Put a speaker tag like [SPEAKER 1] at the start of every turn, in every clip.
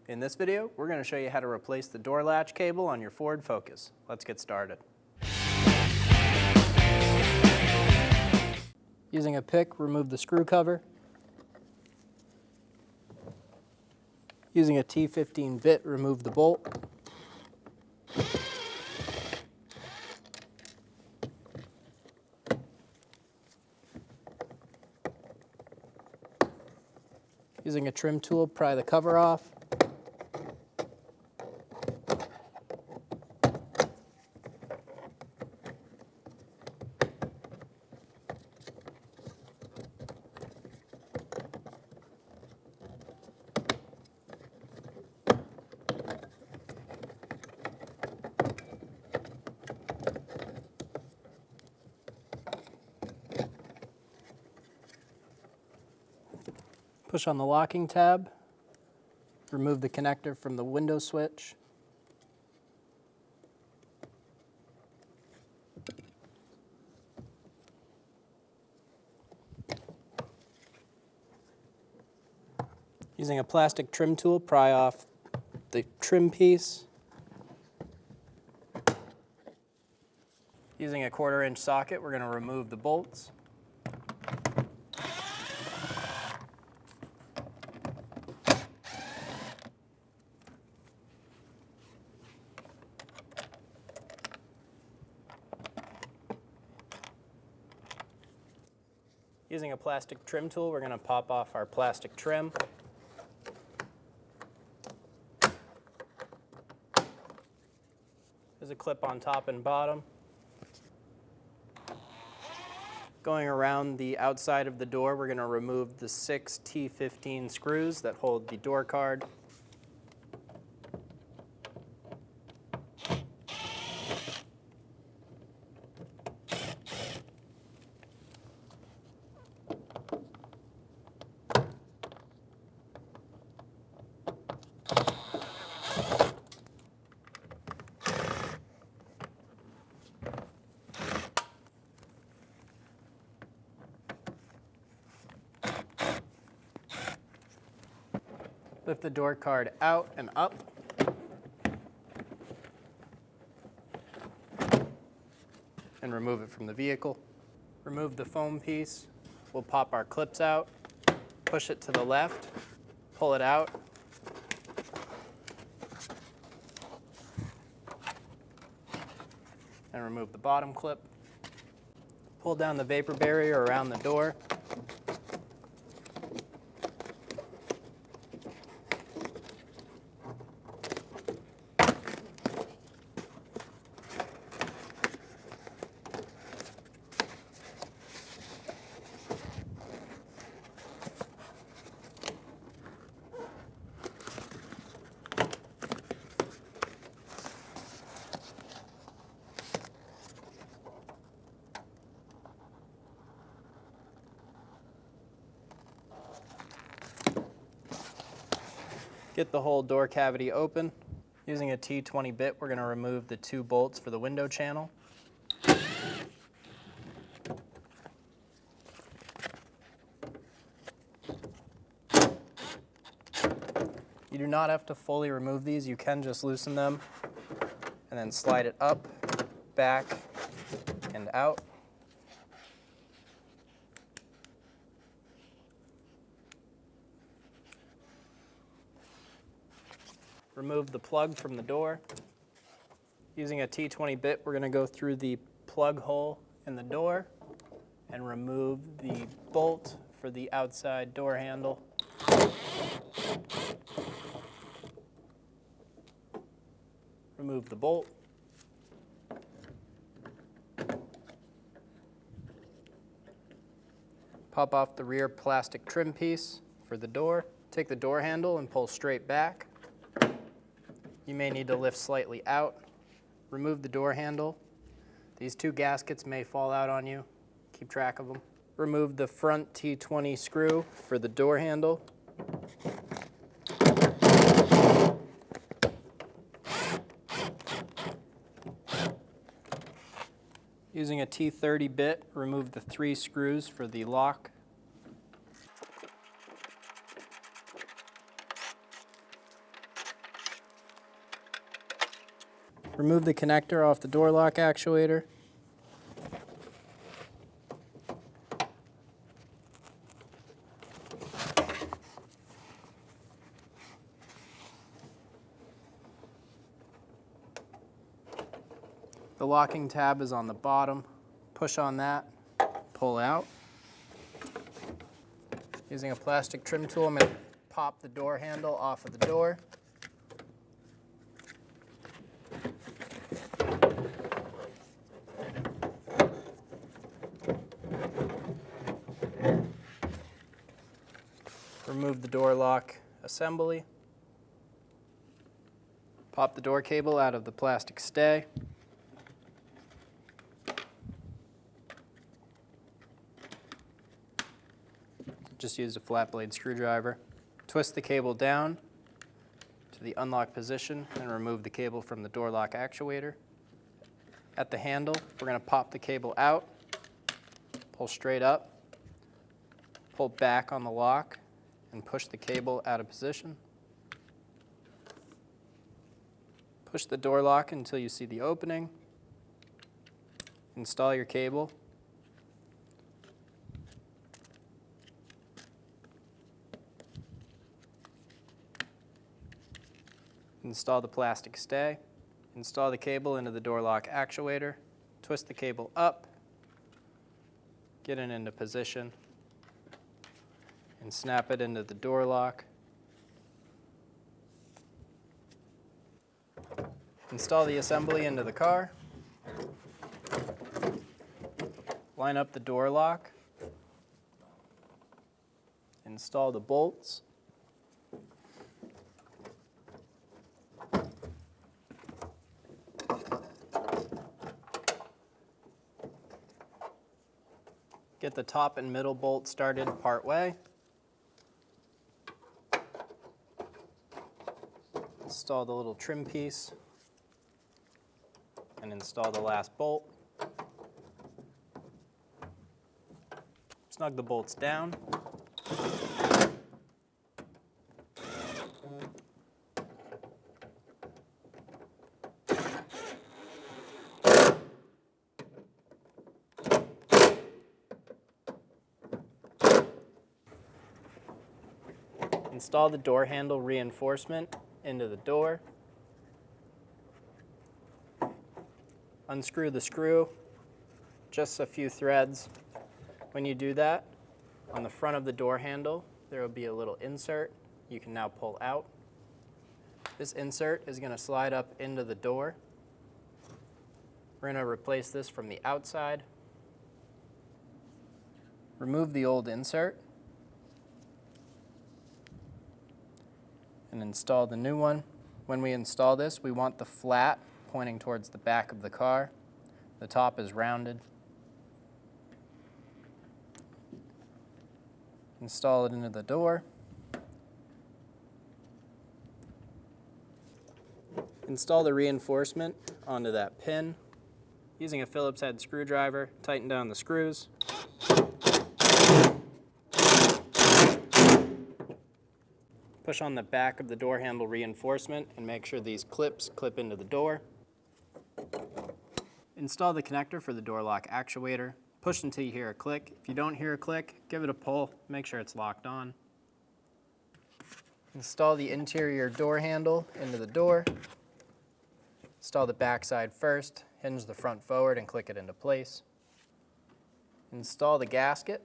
[SPEAKER 1] In this video, we're going to show you how to replace the door latch cable on your Ford Focus. Let's get started. Using a pick, remove the screw cover. Using a T15 bit, remove the bolt. Using a trim tool, pry the cover off. Push on the locking tab, remove the connector from the window switch. Using a plastic trim tool, pry off the trim piece. Using a 1/4-inch socket, we're going to remove the bolts. Using a plastic trim tool, we're going to pop off our plastic trim. There's a clip on top and bottom. Going around the outside of the door, we're going to remove the 6 T15 screws that hold the door card. Lift the door card out and up. And remove it from the vehicle. Remove the foam piece. We'll pop our clips out, push it to the left, pull it out. And remove the bottom clip. Pull down the vapor barrier around the door. Get the whole door cavity open. Using a T20 bit, we're going to remove the 2 bolts for the window channel. You do not have to fully remove these. You can just loosen them and then slide it up, back, and out. Remove the plug from the door. Using a T20 bit, we're going to go through the plug hole in the door and remove the bolt for the outside door handle. Remove the bolt. Pop off the rear plastic trim piece for the door. Take the door handle and pull straight back. You may need to lift slightly out. Remove the door handle. These 2 gaskets may fall out on you. Keep track of them. Remove the front T20 screw for the door handle. Using a T30 bit, remove the 3 screws for the lock. Remove the connector off the door lock actuator. The locking tab is on the bottom. Push on that, pull out. Using a plastic trim tool, I'm going to pop the door handle off of the door. Remove the door lock assembly. Pop the door cable out of the plastic stay. Just use a flat blade screwdriver. Twist the cable down to the unlock position and remove the cable from the door lock actuator. At the handle, we're going to pop the cable out, pull straight up, pull back on the lock, and push the cable out of position. Push the door lock until you see the opening. Install your cable. Install the plastic stay. Install the cable into the door lock actuator. Twist the cable up. Get it into position. And snap it into the door lock. Install the assembly into the car. Line up the door lock. Install the bolts. Get the top and middle bolt started part way. Install the little trim piece and install the last bolt. Snug the bolts down. Install the door handle reinforcement into the door. Unscrew the screw, just a few threads. When you do that, on the front of the door handle, there will be a little insert you can now pull out. This insert is going to slide up into the door. We're going to replace this from the outside. Remove the old insert and install the new one. When we install this, we want the flat pointing towards the back of the car. The top is rounded. Install it into the door. Install the reinforcement onto that pin. Using a Phillips head screwdriver, tighten down the screws. Push on the back of the door handle reinforcement and make sure these clips clip into the door. Install the connector for the door lock actuator. Push until you hear a click. If you don't hear a click, give it a pull. Make sure it's locked on. Install the interior door handle into the door. Install the back side first. Hinge the front forward and click it into place. Install the gasket.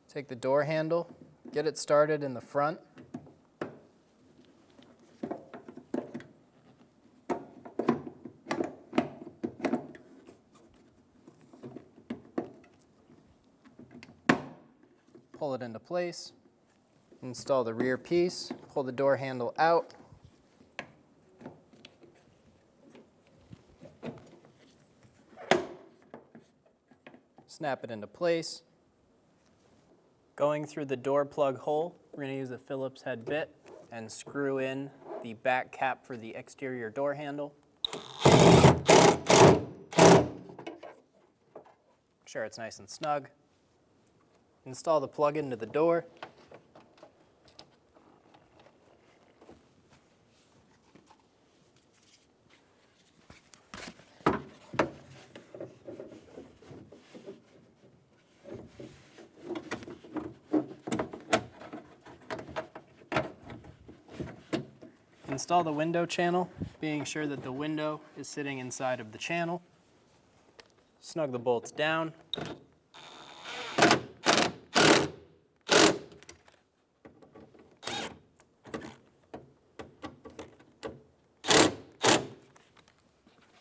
[SPEAKER 1] Take the door handle, get it started in the front. Pull it into place. Install the rear piece, pull the door handle out. Snap it into place. Going through the door plug hole, we're going to use a Phillips head bit and screw in the back cap for the exterior door handle. Make sure it's nice and snug. Install the plug into the door. Install the window channel, being sure that the window is sitting inside of the channel. Snug the bolts down.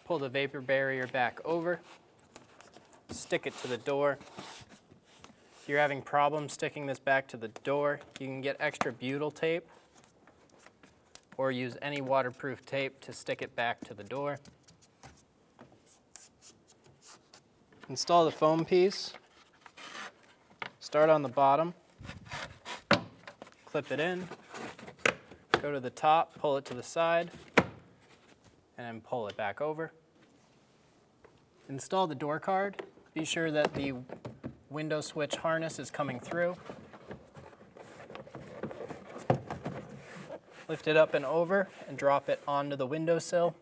[SPEAKER 1] Pull the vapor barrier back over. Stick it to the door. If you're having problems sticking this back to the door, you can get extra butyl tape or use any waterproof tape to stick it back to the door. Install the foam piece. Start on the bottom, clip it in, go to the top, pull it to the side, and then pull it back over. Install the door card. Be sure that the window switch harness is coming through. Lift it up and over and drop it onto the windowsill.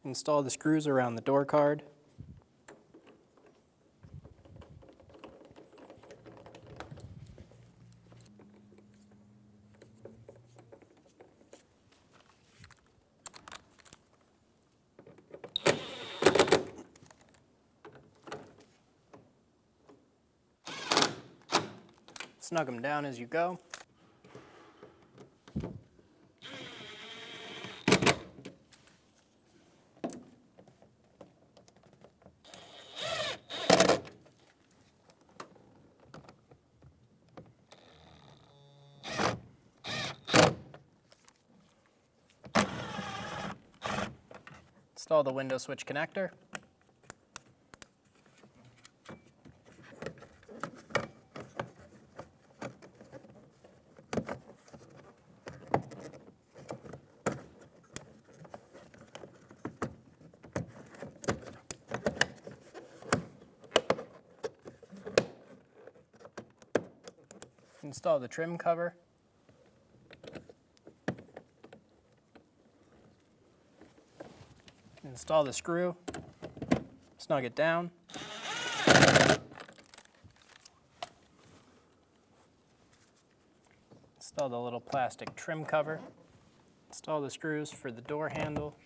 [SPEAKER 1] Install the screws around the door card. Snug them down as you go. Install the window switch connector. Install the trim cover. Install the screw. Snug it down. Install the little plastic trim cover. Install the screws for the door handle.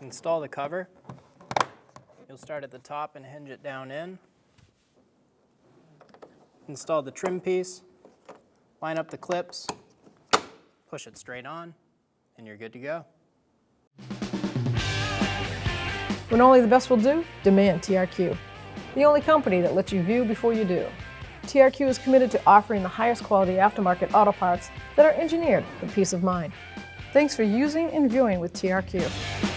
[SPEAKER 1] Install the cover. You'll start at the top and hinge it down in. Install the trim piece, line up the clips, push it straight on, and you're good to go.
[SPEAKER 2] When only the best will do, demand TRQ. The only company that lets you view before you do. TRQ is committed to offering the highest quality aftermarket auto parts that are engineered for peace of mind. Thanks for using and viewing with TRQ.